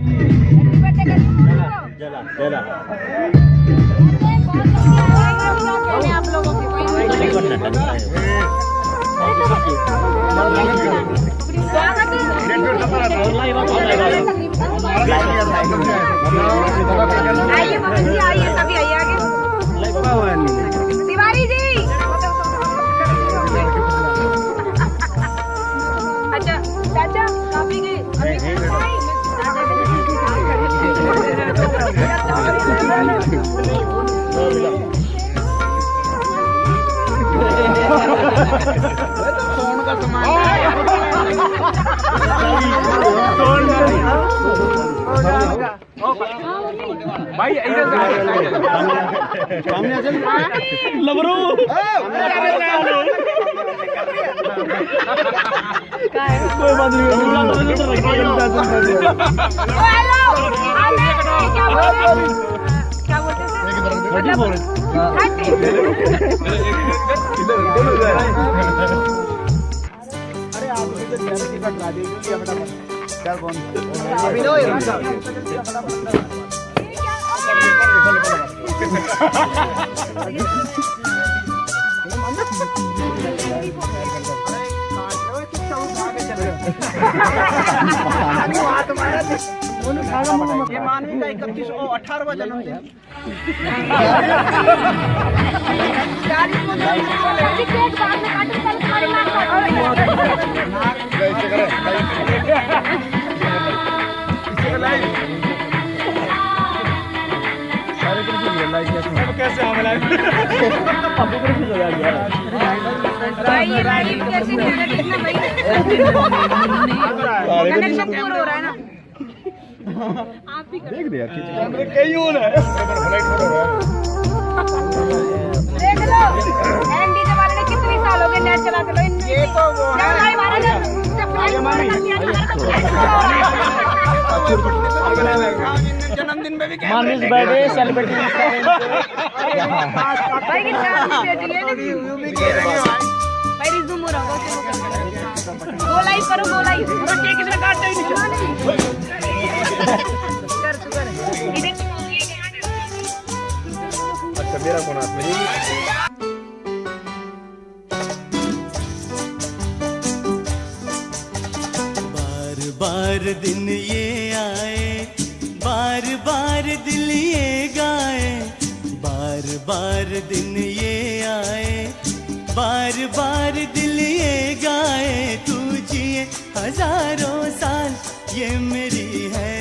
चला चला आप लोगों की आइए मोहन जी, आइए सभी आइए आगे। तिवारी जी अच्छा चाचा काफी की फोन का सामान भाई लबरू कोई बात नहीं क्या बोलते अरे आप कटरा दीजिए क्या कौन अभी लो ये मानवी का 3118वां जन्मदिन। कैसे हो रहा है ना आप भी देख दिया कहीं हो रहा है देख लो डीजे वाले ने कितनी साल हो गए नेट चला के लो ये तो वो है जन्मदिन में भी मानिस बर्थडे सेलिब्रेटिंग भाई की भाई रिज्यूम हो रहा है गो लाइव करो गो लाइव केक किसने काटता ही नहीं कर तू कर अच्छा मेरा फोन हाथ में बार बार दिन ये आए बार बार दिल ये गाए बार बार दिन ये आए बार बार दिल ये गाए तू जिए हजारों साल ये मेरी है